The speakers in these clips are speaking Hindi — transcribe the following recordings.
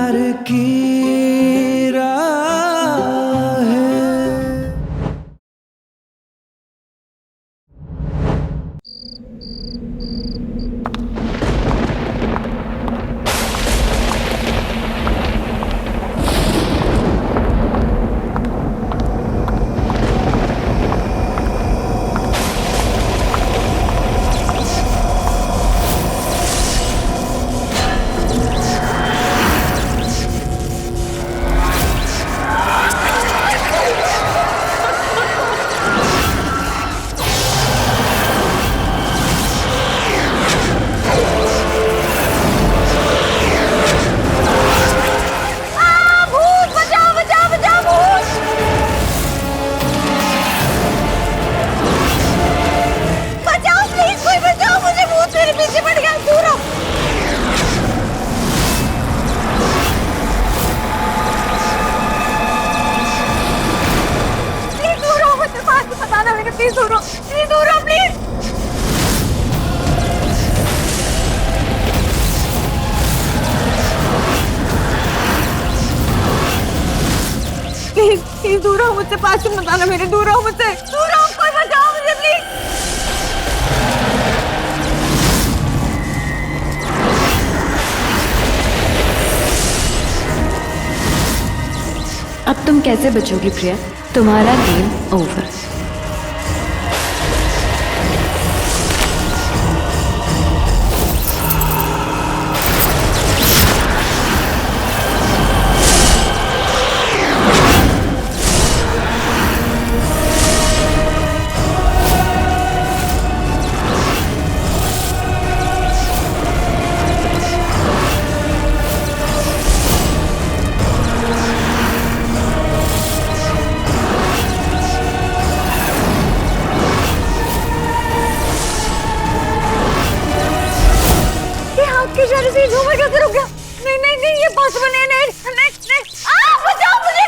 प्यार की राह है। प्लीज दूर रहो मुझसे, पास मत आना मेरे, दूर रहो मुझसे, दूर रहो, कोई बचाओ मुझे प्लीज। अब तुम कैसे बचोगी प्रिया? तुम्हारा गेम ओवर। झूमर कैसे रुक गया? नहीं नहीं नहीं, ये पॉसिबल नहीं, नहीं नहीं नहीं, बचाओ मुझे,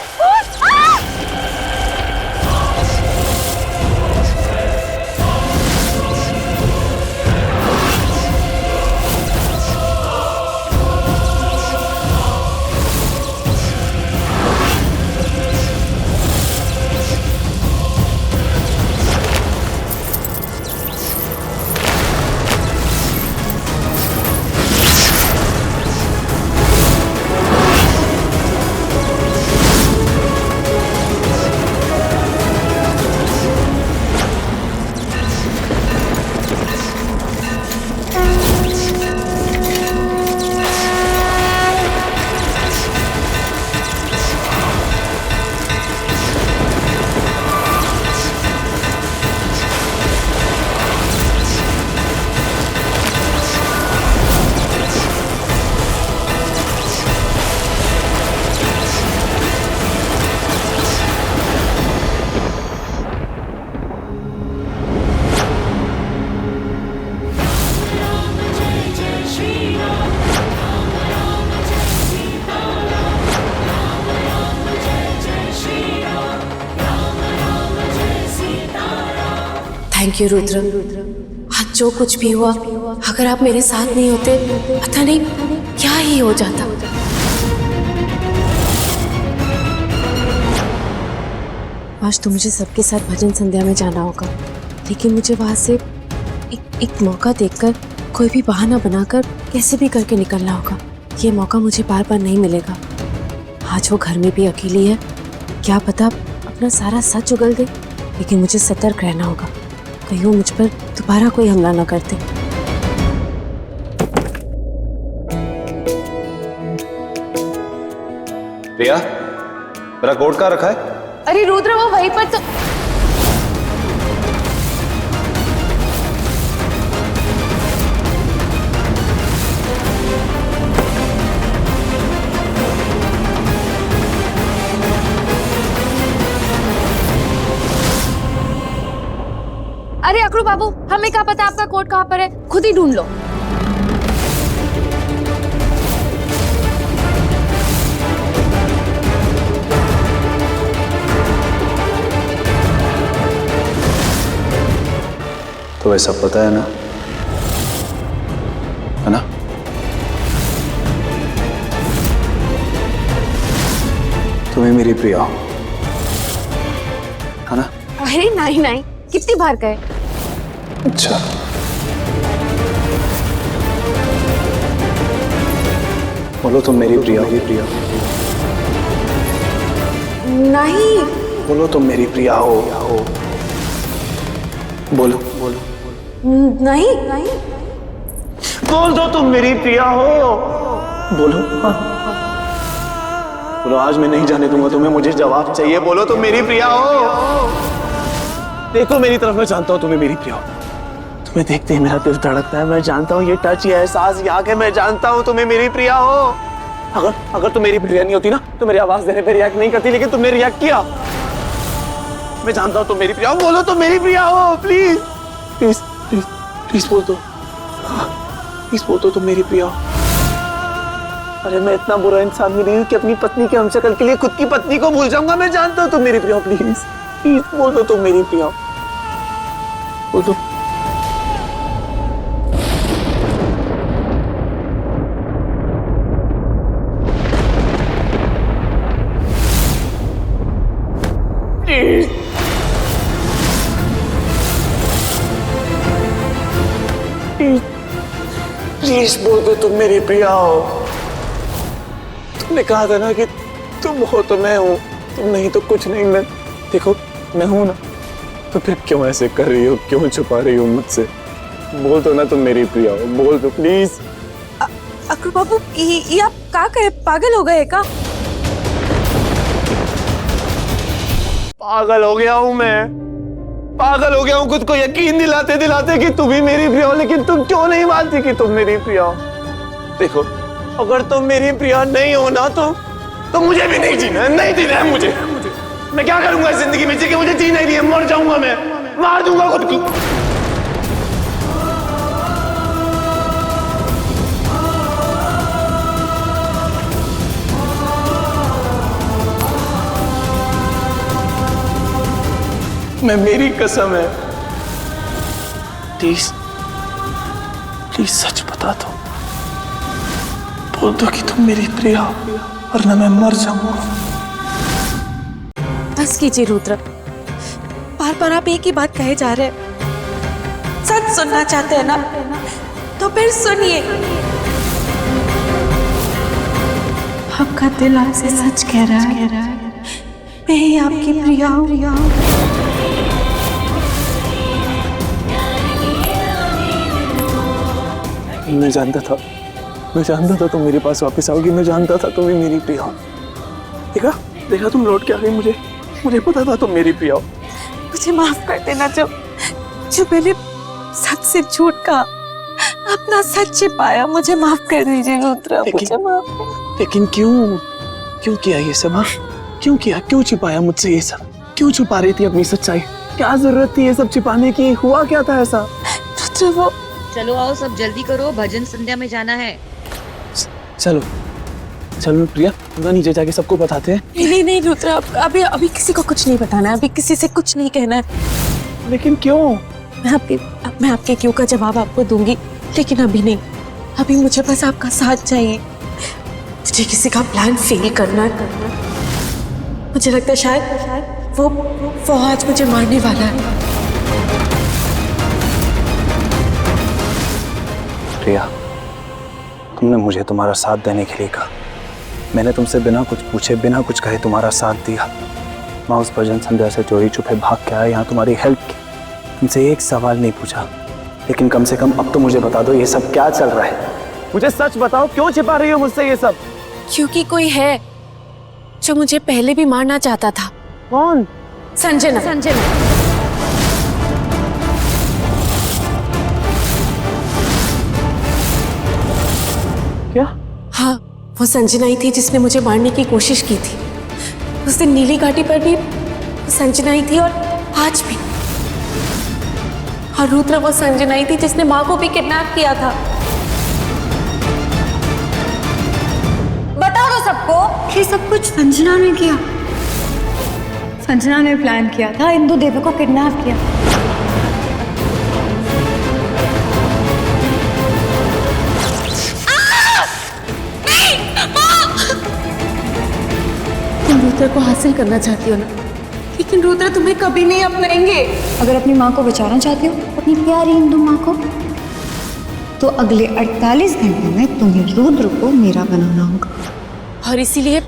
थैंक यू रुद्र। आज जो कुछ भी हुआ, अगर आप मेरे साथ नहीं होते, पता नहीं क्या ही हो जाता। आज तो मुझे सबके साथ भजन संध्या में जाना होगा, लेकिन मुझे वहां से एक मौका देखकर कोई भी बहाना बनाकर कैसे भी करके निकलना होगा। ये मौका मुझे बार बार नहीं मिलेगा। आज वो घर में भी अकेली है, क्या पता अपना सारा सच उगल दे, लेकिन मुझे सतर्क रहना होगा, कहीं वो मुझ पर दोबारा कोई हमला ना करते। प्रिया, मेरा कोट कहाँ रखा है? अरे रुद्र, वो वहीं पर तो। अरे अकड़ू बाबू, हमें क्या पता आपका कोट कहाँ पर है, खुद ही ढूंढ लो। तो वैसा पता है ना, है ना? तुम्हें मेरी प्रिया हो, है ना? अरे नहीं नहीं, कितनी बार कहे। अच्छा, बोलो तुम मेरी प्रिया हो। नहीं। बोलो तुम मेरी प्रिया हो। बोलो बोलो नहीं नहीं। बोल दो तुम मेरी प्रिया हो। बोलो हाँ। बोलो आज मैं नहीं जाने दूंगा तुम्हें, मुझे जवाब चाहिए। बोलो तुम मेरी प्रिया हो। देखो मेरी तरफ, मैं जानता हूँ तुम्हें मेरी प्रिया हो। तुम्हें देखते ही मेरा दिल धड़कता है। मैं जानता हूँ ये टच, ये एहसास, ये आके मैं जानता हूँ तुम्हें मेरी प्रिया हो। अगर तुम मेरी प्रिया नहीं होती ना तो मेरी आवाज देने पे रिएक्ट नहीं करती, लेकिन तुमने रिएक्ट किया। मैं जानता हूँ तुम मेरी प्रिया हो। बोलो तुम मेरी प्रिया हो। प्लीज प्लीज प्लीज प्लीज बोल दो, प्लीज बोल दो तुम मेरी प्रिया हो। अरे मैं इतना बुरा इंसान भी नहीं हूँ कि अपनी पत्नी के हमशक्ल के लिए खुद की पत्नी को भूल जाऊंगा। मैं जानता हूँ तुम मेरी प्रिया हो। प्लीज प्लीज बोल दो तुम मेरी प्रिया हो। बोल दो। प्लीज बोल दो तुम मेरी प्रिया हो। तुमने कहा था ना कि तुम हो तो मैं हूं, तुम नहीं तो कुछ नहीं। मैं देखो मैं हूं ना, तो फिर क्यों ऐसे कर रही हो, क्यों छुपा रही हो मुझसे? बोल दो ना तुम मेरी प्रिया हो। बोल दो प्लीज। अक्रू बाबू, ये आप क्या करे? पागल हो गए का? पागल हो गया हूं मैं, पागल हो गया हूं खुद को यकीन दिलाते दिलाते कि तुम ही मेरी प्रिया हो, लेकिन तुम क्यों नहीं मानती कि तुम मेरी प्रिया हो? देखो अगर तुम मेरी प्रिया नहीं हो ना तो मुझे भी नहीं जीना है, नहीं जीना है मुझे। मैं क्या करूंगा इस जिंदगी में जी के मुझे जीना ही नहीं है, मर जाऊंगा मैं, मार दूंगा खुद को। मैं मेरी कसम है, प्लीज प्लीज सच बता दो। बोल दो कि तुम मेरी प्रिया हो, वरना मैं मर जाऊंगा। बस कीजिए रुद्र, बार बार आप एक ही बात कहे जा रहे हैं। सच सुनना चाहते हैं ना तो फिर सुनिए। आपका दिल आपसे सच कह रहा है, मैं ही आपकी प्रिया हूँ। मैं जानता था तुम मेरे पास वापस आओगी। मैं जानता था तुम ही मेरी प्रिया हो। देखा तुम लौट के आ गई। मुझे पता था तुम मेरी प्रिया हो। मुझे माफ कर देना जो मैंने सच से झूठ का अपना सच छिपाया। मुझे माफ कर दीजिए रुद्र, मुझे माफ। लेकिन क्यों किया ये सब? क्यों किया? क्यों छिपाया मुझसे ये सब? क्यों छुपा रही थी अपनी सच्चाई? क्या जरूरत थी ये सब छिपाने की? हुआ क्या था ऐसा? रुद्र वो चलो आओ सब जल्दी करो, भजन संध्या में जाना है। चलो प्रिया, नीचे जाके सबको बताते हैं। नहीं रुद्र, अभी किसी को कुछ नहीं बताना है, अभी किसी से कुछ नहीं कहना है। लेकिन क्यों? मैं आपके क्यों का जवाब आपको दूंगी, लेकिन अभी नहीं। अभी मुझे बस आपका साथ चाहिए। मुझे किसी का प्लान फेल करना है। मुझे लगता है शायद वो आज मुझे मारने वाला है। प्रिया, तुमने मुझे तुम्हारा साथ देने के लिए कहा। मैंने तुमसे बिना कुछ पूछे, बिना कुछ कहे तुम्हारा साथ दिया। मैं उस भजन संध्या से चोरी छुपे भाग के आया यहाँ तुम्हारी हेल्प की। तुमसे एक सवाल नहीं पूछा, लेकिन कम से कम अब तो मुझे बता दो ये सब क्या चल रहा है। मुझे सच बताओ, क्यों छिपा रही हो मुझसे ये सब? क्योंकि कोई है जो मुझे पहले भी मारना चाहता था। कौन? संजना। क्या? हाँ, वो संजना ही थी जिसने मुझे मारने की कोशिश की थी। उस दिन नीली घाटी पर भी संजना ही थी और आज भी। और रुद्र वो संजना ही थी जिसने माँ को भी किडनैप किया था। बता दो सबको, ये सब कुछ संजना ने किया। संजना ने प्लान किया था, इंदु देवी को किडनैप किया। रुद्र को हासिल करना चाहती हो ना, लेकिन रुद्र तुम्हें कभी नहीं अपनाएंगे। अगर अपनी माँ को बचाना चाहती हो, अपनी प्यारी हिंदू माँ को, तो अगले 48 घंटे में तुम्हें रुद्र को मेरा बनाना होगा। और इसीलिए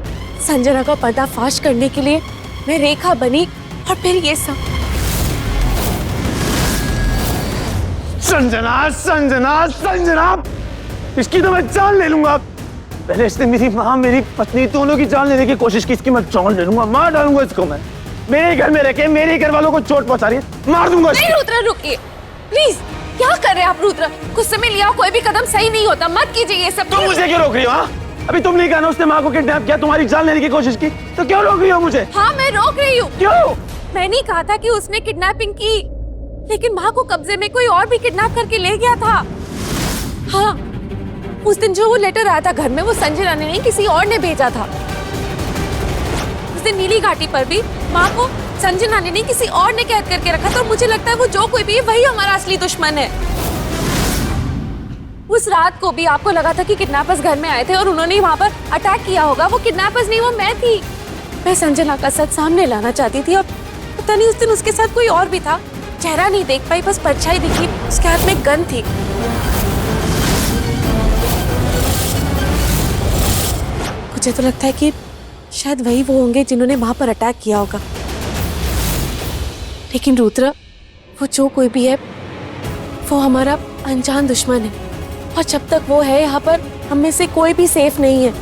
संजना का पर्दाफाश करने के लिए मैं रेखा बनी, और फिर ये सब। संजना संजना संजना, इसकी तो मैं जान ले लूंगा। पहले इसने मेरी माँ मेरी पत्नी दोनों की जान लेने की कोशिश की, इसकी मैं जान ले लूंगा, मार डालूंगा इसको मैं। मेरे घर में रह के मेरे घर वालों को चोट पहुंचा रही है, मार दूंगा। नहीं रुद्र रुकिए प्लीज, क्या कर रहे हैं आप रुद्र? गुस्से में लिया कोई भी कदम सही नहीं होता, मत कीजिए ये सब। तुम मुझे क्यों रोक रही हो? अभी तुम नहीं कहना उसने माँ को किडनैप किया, तुम्हारी जान लेने की कोशिश की, तो क्यों रोक रही हो मुझे? हाँ मैं रोक रही हूँ। क्यों? मैंने कहा था कि उसने किडनैपिंग की, लेकिन माँ को कब्जे में कोई और भी किडनैप करके ले गया था। हाँ, उस दिन जो वो लेटर आया था घर में, वो संजना ने नहीं किसी और ने भेजा था। उस दिन नीली घाटी पर भी माँ को संजना ने नहीं किसी और ने कैद करके रखा था। मुझे लगता है वो जो कोई भी है वही हमारा असली दुश्मन है। उस रात को भी आपको लगा था कि किडनैपर्स घर में आए थे और उन्होंने वहां पर अटैक किया होगा। वो किडनैपर्स नहीं, वो मैं थी। मैं संजना का सच सामने लाना चाहती थी और पता नहीं उस दिन उसके साथ कोई और भी था। चेहरा नहीं देख पाई, बस परछाई दिखी, उसके हाथ में गन थी। मुझे तो लगता है कि शायद वही वो होंगे जिन्होंने वहां पर अटैक किया होगा। लेकिन रुद्र, वो जो कोई भी है वो हमारा अनजान दुश्मन है, और जब तक वो है यहाँ पर हम में से कोई भी सेफ नहीं है।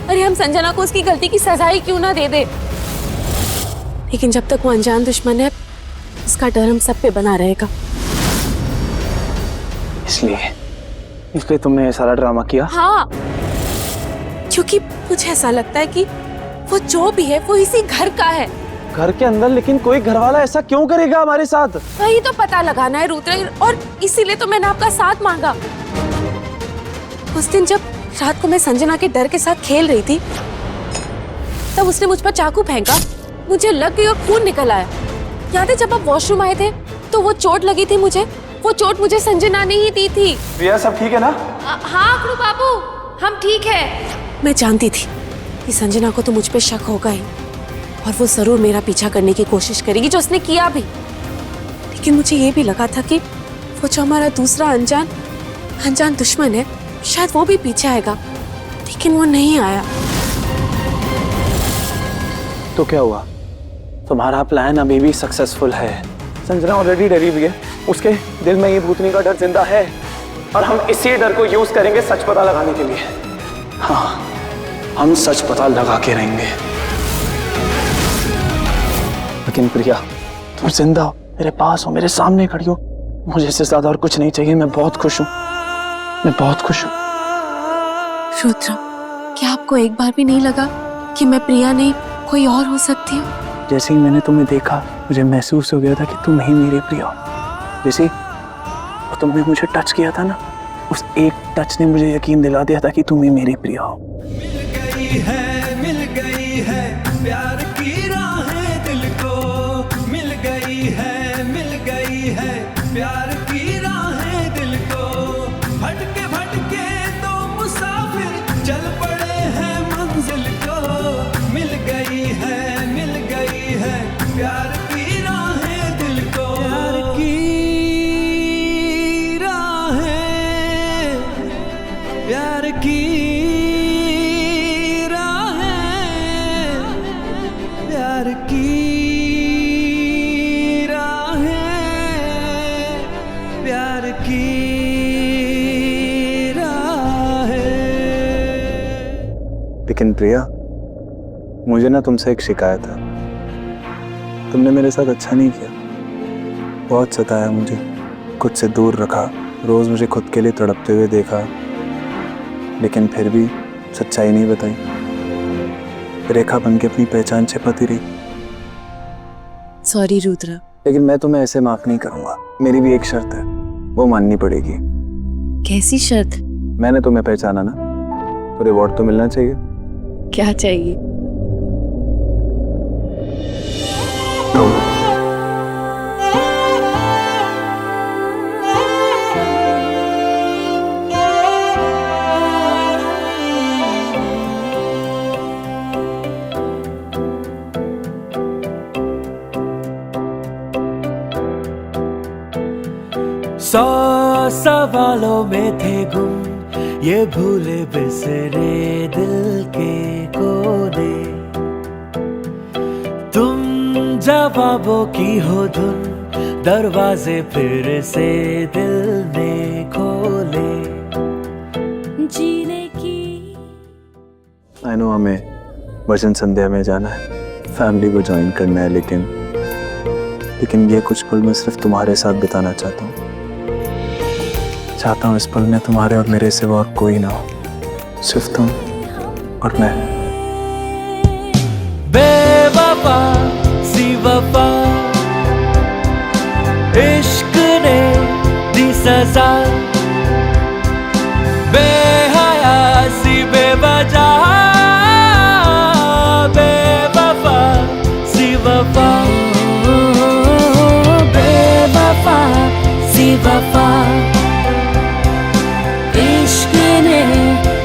अरे हम संजना को उसकी गलती की सजा ही क्यों ना दे दे, लेकिन जब तक वो अनजान दुश्मन है उसका डर हम सब पे बना रहेगा। इसलिए तुमने ये सारा ड्रामा किया? हाँ, क्योंकि मुझे ऐसा लगता है कि वो जो भी है वो इसी घर का है। घर के अंदर? लेकिन कोई घर वाला ऐसा क्यों करेगा हमारे साथ? वही तो पता लगाना है रुद्र, और इसीलिए तो मैंने आपका साथ मांगा। उस दिन जब रात को मैं संजना के डर के साथ खेल रही थी, तब उसने मुझ पर चाकू फेंका, मुझे लग गई और खून निकल आया। याद है जब आप वॉशरूम आए थे तो वो चोट लगी थी मुझे, वो चोट मुझे संजना ने ही दी थी। प्रिया सब ठीक है ना? हाँ अखड़ू बाबू, हम ठीक है। मैं जानती थी कि संजना को तो मुझ पे शक होगा ही, और वो जरूर मेरा पीछा करने की कोशिश करेगी, जो उसने किया भी। लेकिन मुझे ये भी लगा था कि वो जो हमारा दूसरा अनजान दुश्मन है, शायद वो भी पीछे आएगा, लेकिन वो नहीं आया। तो क्या हुआ? तुम्हारा प्लान अभी भी सक्सेसफुल है। संजना ऑलरेडी डरी हुई है, उसके दिल में ये भूतनी का डर जिंदा है, और हम इसी डर को यूज करेंगे सच पता लगाने के लिए। हाँ, हम सच पता लगा के रहेंगे। लेकिन प्रिया, तुम जिंदा हो, मेरे पास हो, मेरे सामने खड़ी हो, मुझे इससे ज्यादा और कुछ नहीं चाहिए। मैं बहुत खुश हूँ, मैं बहुत खुश हूँ। रुद्र, क्या आपको एक बार भी नहीं लगा कि मैं प्रिया नहीं कोई और हो सकती हूँ? जैसे ही मैंने तुम्हें देखा, मुझे महसूस हो गया था कि तुम ही मेरी प्रिया हो। जैसे वो तुमने मुझे टच किया था ना, उस एक टच ने मुझे यकीन दिला दिया था कि तुम ही मेरी प्रिया हो। मिल गई है प्यार की राहें दिल को, मिल गई है प्यार की राहें दिल को। भटके भटके तो मुसाफिर चल पड़े हैं मंजिल को, मिल गई है प्यार की राहें दिल को। प्यार की राहें, प्यार की प्यार की राहें, प्यार की राहें। लेकिन प्रिया, मुझे ना तुमसे एक शिकायत है। तुमने मेरे साथ अच्छा नहीं किया, बहुत सताया मुझे, खुद से दूर रखा, रोज मुझे खुद के लिए तड़पते हुए देखा, लेकिन फिर भी सच्चाई नहीं बताई। रेखा बन के अपनी पहचान छिपाती रही। सॉरी रुद्र। लेकिन मैं तुम्हें ऐसे माफ नहीं करूंगा। मेरी भी एक शर्त है, वो माननी पड़ेगी। कैसी शर्त? मैंने तुम्हें पहचाना ना, तो रिवॉर्ड तो मिलना चाहिए। क्या चाहिए? 100 सवालों में थे गुम ये भूले बिसरे दिल के कोने। तुम जवाबों की हो धुन, दरवाजे फिर से दिल ने खोले। जीने की आई नो हमें भजन संध्या में जाना है, फैमिली को ज्वाइन करना है, लेकिन ये कुछ पल मैं सिर्फ तुम्हारे साथ बिताना चाहता हूँ। चाहता हूँ इस पल में तुम्हारे और मेरे सिवा और कोई ना हो, सिर्फ तुम और मैं। बेवफा सी वफा इश्क ने दी सजा, बेहया सी बेवजह बेवफा सी वफा, बेवफा सी वफा इश्क ने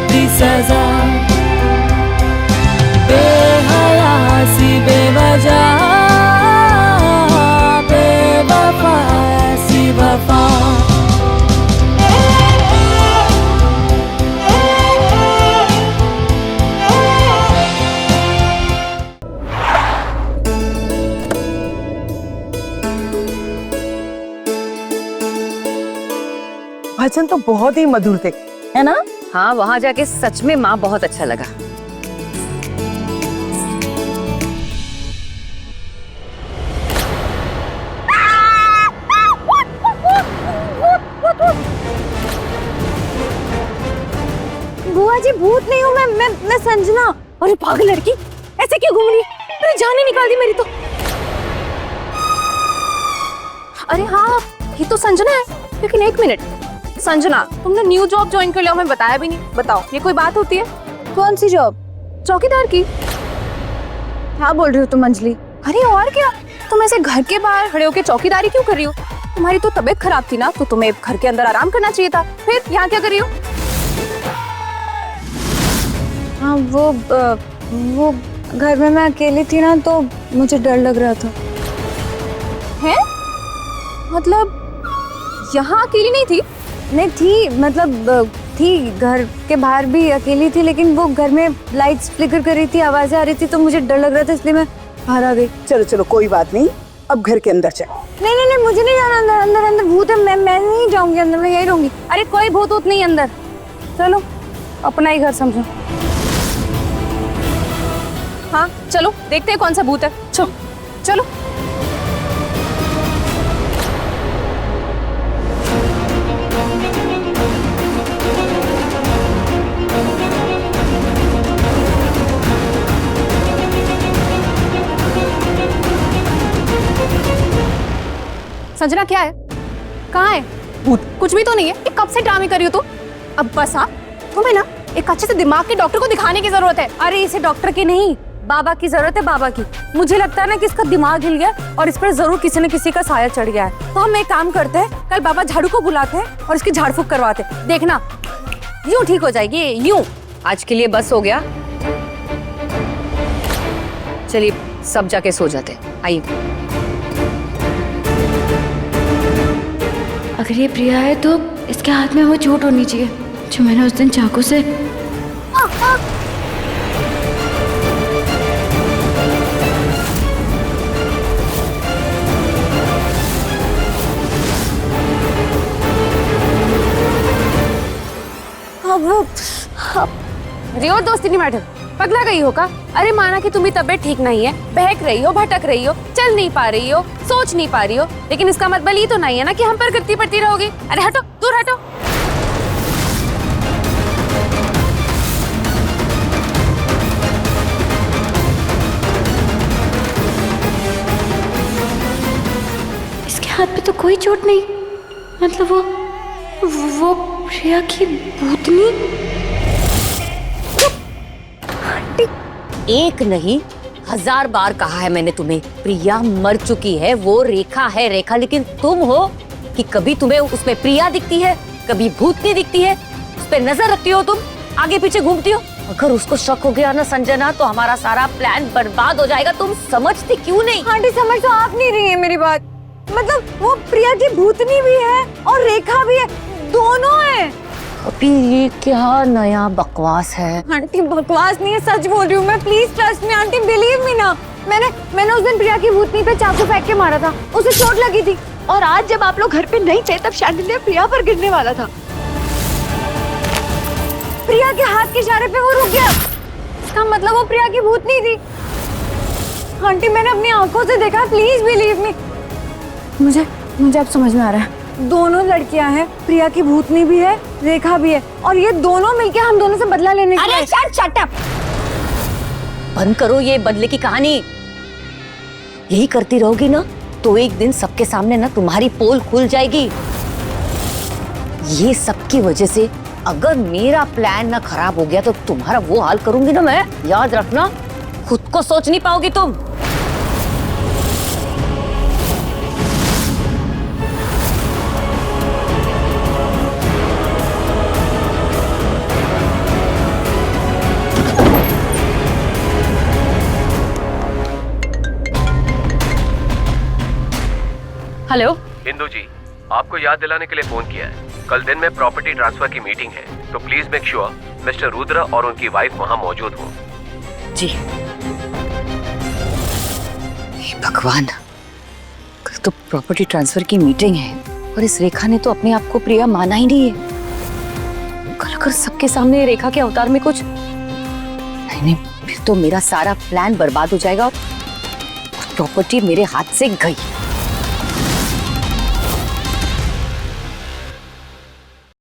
दी सजा, बेहया सी बेवजह बेवफा सी वफा। भजन तो बहुत ही मधुर थे, है ना? हाँ, वहां जाके सच में माँ बहुत अच्छा लगा। बुआ जी भूत नहीं हूँ मैं संजना। अरे पागल लड़की, ऐसे क्यों घूम रही है? तेरी जान ही निकाल दी मेरी तो। अरे हाँ, ये तो संजना है, लेकिन एक मिनट संजना, तुमने न्यू जॉब ज्वाइन कर लिया, हमें बताया भी नहीं। बताओ, ये कोई बात होती है? कौन सी जॉब? चौकीदार की। क्या बोल रही हो तुम अंजलि? अरे और क्या, तुम ऐसे घर के बाहर खड़े होकर चौकीदारी क्यों कर रही हो? तुम्हारी तो तबीयत खराब थी ना, तो तुम्हें घर के अंदर आराम करना चाहिए था। फिर यहाँ क्या कर रही हो? हाँ वो घर में मैं अकेली थी ना, तो मुझे डर लग रहा था। हैं? मतलब यहाँ अकेली नहीं थी? नहीं थी, मतलब थी, घर के बाहर भी अकेली थी, लेकिन वो घर में लाइट्स फ्लिकर कर रही थी, आवाजें आ रही थी, तो मुझे डर लग रहा था, इसलिए मैं बाहर आ गई। चलो चलो कोई बात नहीं, अब घर के अंदर चलो। नहीं मुझे नहीं जाना अंदर, अंदर भूत है, मैं नहीं जाऊंगी अंदर, मैं यही रहूंगी। अरे कोई भूत वूत नहीं अंदर, चलो अपना ही घर समझो। हाँ चलो देखते हैं कौन सा भूत है। चलो चलो। संजना क्या है? कहाँ है भूत? कुछ भी तो नहीं है। ये कब से ड्रामे कर रही हो तुम? अब बस हाँ, तुम्हें ना एक अच्छे से दिमाग के डॉक्टर को दिखाने की जरूरत है। अरे इसे डॉक्टर की नहीं, बाबा की जरूरत है, बाबा की। मुझे लगता है ना कि इसका दिमाग हिल गया और इस पर जरूर किसी न किसी का साया चढ़ गया है। तो हम एक काम करते हैं, कल बाबा झाड़ू को बुलाते हैं और इसकी झाड़ फूक करवाते हैं, देखना यूं ठीक हो जाएगी। यूं। आज के लिए बस हो गया, चलिए सब जाके सो जाते। आइए। अगर ये प्रिया है तो इसके हाथ में वो चोट होनी चाहिए जो मैंने उस दिन चाकू से। रियो दोस्ती नहीं मैटर, पगला गई हो का? अरे माना कि तुम्हारी तबीयत ठीक नहीं है, बहक रही हो, भटक रही हो, चल नहीं पा रही हो, सोच नहीं पा रही हो, लेकिन इसका मतलब ये तो नहीं है ना कि हम पर करती पड़ती रहोगी। अरे हटो, दूर हटो। इसके हाथ पे तो कोई चोट नहीं, मतलब वो प्रिया की भूतनी। एक नहीं 1000 बार कहा है मैंने तुम्हें, प्रिया मर चुकी है, वो रेखा है रेखा, लेकिन तुम हो कि कभी तुम्हें उसमें प्रिया दिखती है, कभी भूतनी दिखती है, उस पर नजर रखती हो, तुम आगे पीछे घूमती हो। अगर उसको शक हो गया ना संजना, तो हमारा सारा प्लान बर्बाद हो जाएगा। तुम समझती क्यों नहीं? आंटी समझ तो आप नहीं रही है मेरी बात। मतलब वो प्रिया की भूतनी भी है और रेखा भी है, दोनों है। अभी ये क्या नया बकवास है? आंटी बकवास नहीं है, सच बोल रही हूँ मैं, please trust me aunty, believe me ना। मैंने उस दिन प्रिया की भूतनी पे चाकू फेंक के मारा था, उसे चोट लगी थी। और आज जब आप लोग घर पे नहीं थे तब शैंडलियर प्रिया पर गिरने वाला था। प्रिया के हाथ के इशारे पे वो रुक गया, इसका मतलब वो प्रिया की भूतनी थी। आंटी मैंने अपनी आंखों से देखा, प्लीज बिलीव मी। मुझे अब समझ में आ रहा है, दोनों लड़कियां हैं, प्रिया की भूतनी भी है, रेखा भी है, और ये दोनों मिलके हम दोनों से बदला लेने के लिए। अरे शट अप, बंद करो ये बदले की कहानी। यही करती रहोगी ना तो एक दिन सबके सामने ना तुम्हारी पोल खुल जाएगी। ये सबकी वजह से अगर मेरा प्लान ना खराब हो गया तो तुम्हारा वो हाल करूंगी ना मैं, याद रखना, खुद को सोच नहीं पाओगी तुम। हेलो इंदु जी, आपको याद दिलाने के लिए फोन किया है। कल दिन में प्रॉपर्टी ट्रांसफर की मीटिंग है, तो please make sure mister Rudra और उनकी वाइफ वहां मौजूद हो। जी। हे भगवान, कल तो प्रॉपर्टी ट्रांसफर की मीटिंग है और इस रेखा ने तो अपने आप को प्रिया माना ही नहीं है। कल अगर सबके सामने रेखा के अवतार में कुछ नहीं, फिर तो मेरा सारा प्लान बर्बाद हो जाएगा और प्रॉपर्टी मेरे हाथ से गई।